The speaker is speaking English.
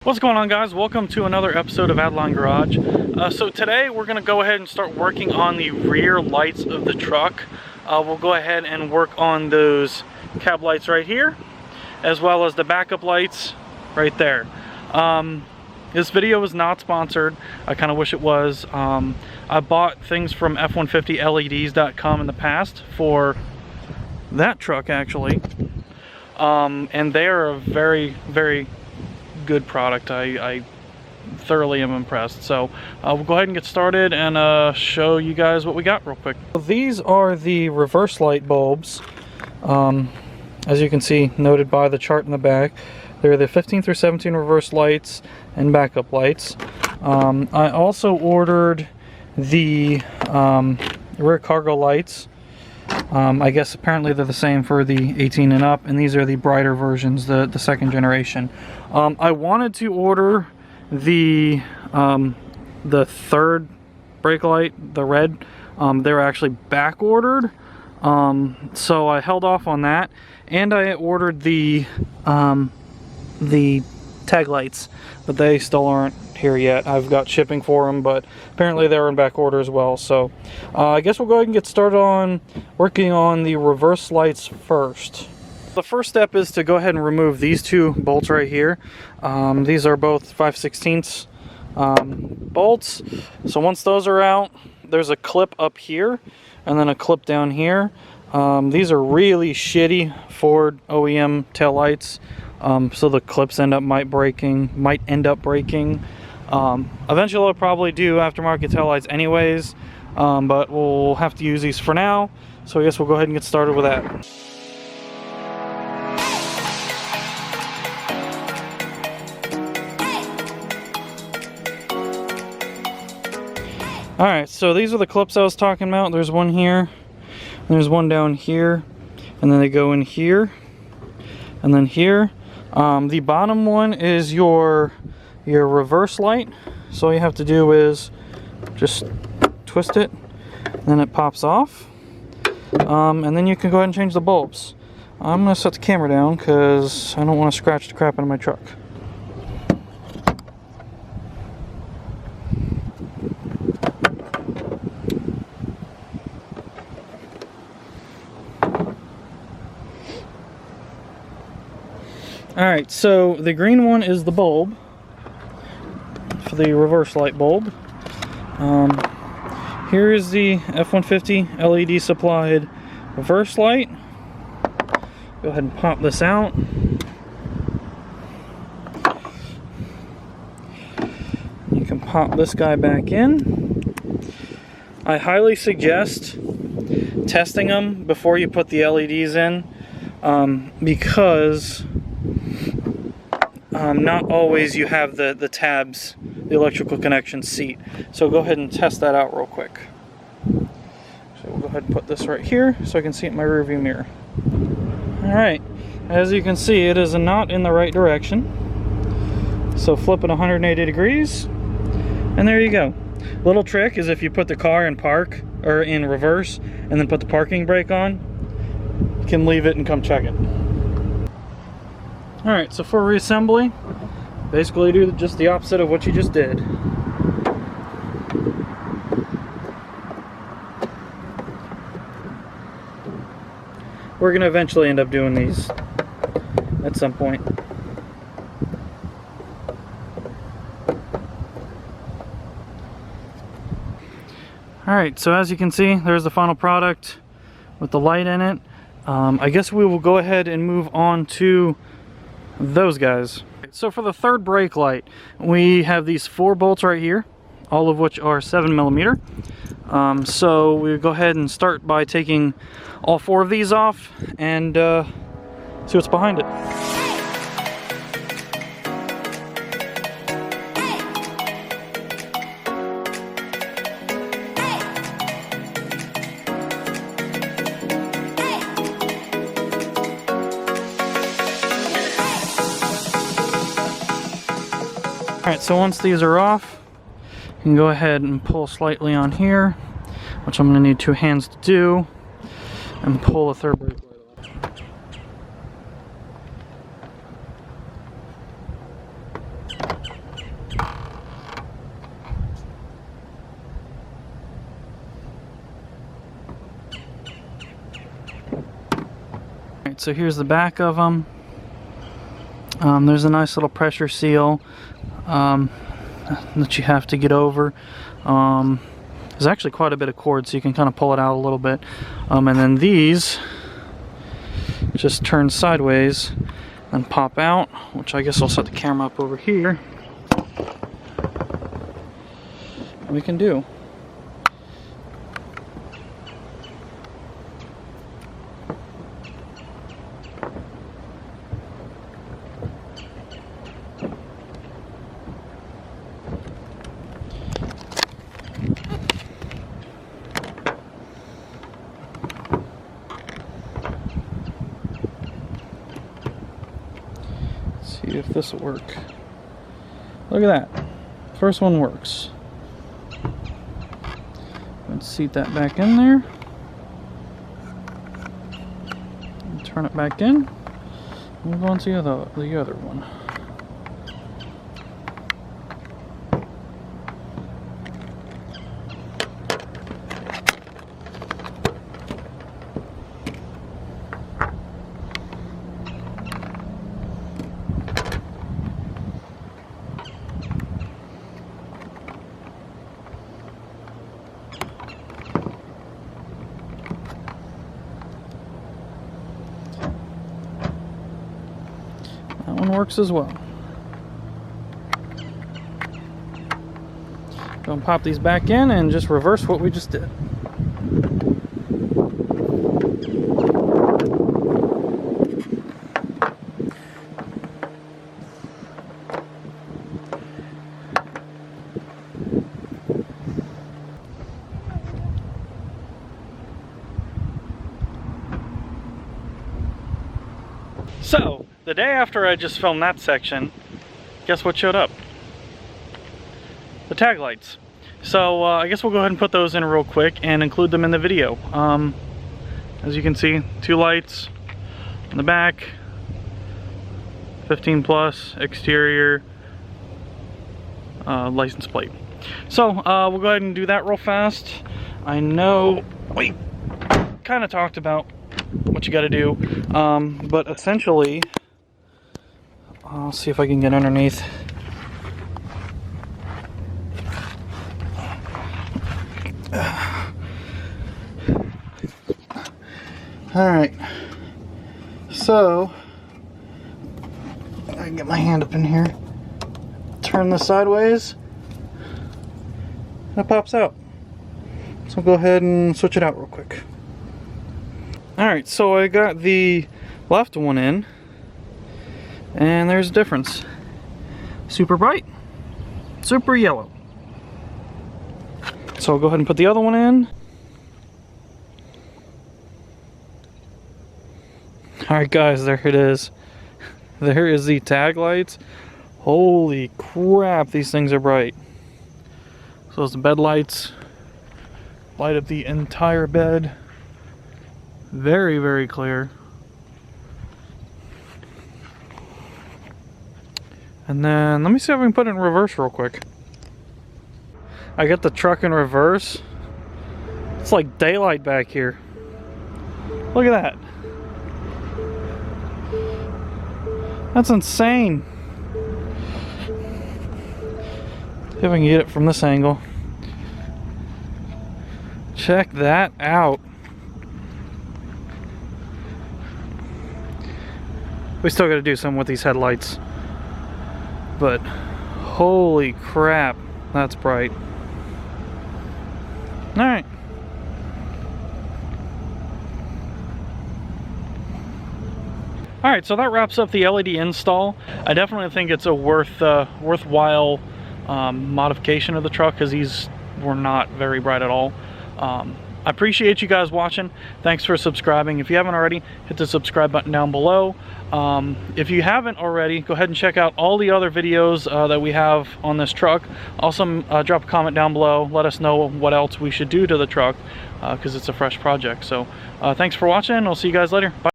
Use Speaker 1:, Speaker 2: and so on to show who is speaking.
Speaker 1: What's going on, guys? Welcome to another episode of Adeline Garage. So today we're going to go ahead and start working on the rear lights of the truck. We'll go ahead and work on those cab lights right here, as well as the backup lights right there. This video is not sponsored. I kind of wish it was. I bought things from F150 LEDs.com in the past for that truck, actually. And they are a very, very good product. I thoroughly am impressed. So we'll go ahead and get started and show you guys what we got real quick. These are the reverse light bulbs. As you can see, noted by the chart in the back, they're the 15 through 17 reverse lights and backup lights. I also ordered the rear cargo lights. I guess apparently they're the same for the 18 and up, and these are the brighter versions, the second generation. I wanted to order the third brake light, the red. They were actually back ordered, so I held off on that, and I ordered the tag lights, but they still aren't here yet. I've got shipping for them, but apparently they were in back order as well. So I guess we'll go ahead and get started on working on the reverse lights first. The first step is to go ahead and remove these two bolts right here. These are both 5/16 bolts. So once those are out, there's a clip up here and then a clip down here. These are really shitty Ford OEM tail lights. So the clips might end up breaking. Eventually I'll probably do aftermarket tail lights anyways, but we'll have to use these for now. So I guess we'll go ahead and get started with that. Alright, so these are the clips I was talking about. There's one here, there's one down here, and then they go in here, and then here. The bottom one is your reverse light. So all you have to do is just twist it, and then it pops off. And then you can go ahead and change the bulbs. I'm going to set the camera down because I don't want to scratch the crap out of my truck. Alright, so the green one is the bulb for the reverse light bulb. Here is the F150 LED supplied reverse light. Go ahead and pop this out. You can pop this guy back in. I highly suggest testing them before you put the LEDs in, because not always you have the tabs, the electrical connection seat. So go ahead and test that out real quick. So we'll go ahead and put this right here so I can see it in my rear view mirror. Alright, as you can see, it is not in the right direction. So flip it 180 degrees, and there you go. Little trick is if you put the car in park, or in reverse, and then put the parking brake on, you can leave it and come check it. Alright, so for reassembly, basically do just the opposite of what you just did. We're going to eventually end up doing these at some point. Alright, so as you can see, there's the final product with the light in it. I guess we will go ahead and move on to those guys. So for the third brake light, we have these 4 bolts right here, all of which are 7mm. So we'll go ahead and start by taking all 4 of these off and see what's behind it. Alright, so once these are off, you can go ahead and pull slightly on here, which I'm going to need 2 hands to do, and pull the third brake light off. Alright, so here's the back of them. There's a nice little pressure seal that you have to get over. There's actually quite a bit of cord, so you can kind of pull it out a little bit. And then these just turn sideways and pop out, which I guess I'll set the camera up over here. We can do. See if this will work. Look at that. First one works. Let's seat that back in there. And turn it back in. Move on to the other one. That one works as well. Go and pop these back in and just reverse what we just did. So, the day after I just filmed that section, guess what showed up? The tag lights. So I guess we'll go ahead and put those in real quick and include them in the video. As you can see, 2 lights in the back, 15 plus, exterior, license plate. So we'll go ahead and do that real fast. I know we kind of talked about what you got to do, but essentially, I'll see if I can get underneath. Alright, so I can get my hand up in here, turn this sideways, and it pops out. So I'll go ahead and switch it out real quick. Alright, so I got the left one in, and there's a difference. Super bright, super yellow. So I'll go ahead and put the other one in. Alright guys, there it is. There is the tag lights. Holy crap, these things are bright. So those bed lights light up the entire bed. Very, very clear. And then, let me see if I can put it in reverse real quick. I got the truck in reverse. It's like daylight back here. Look at that. That's insane. See if I can get it from this angle. Check that out. We still got to do something with these headlights. But holy crap, that's bright. Alright. Alright, so that wraps up the LED install. I definitely think it's a worthwhile modification of the truck, because these were not very bright at all. I appreciate you guys watching. Thanks for subscribing. If you haven't already, hit the subscribe button down below. If you haven't already, go ahead and check out all the other videos that we have on this truck. Also, drop a comment down below. Let us know what else we should do to the truck, because it's a fresh project. So thanks for watching. I'll see you guys later. Bye.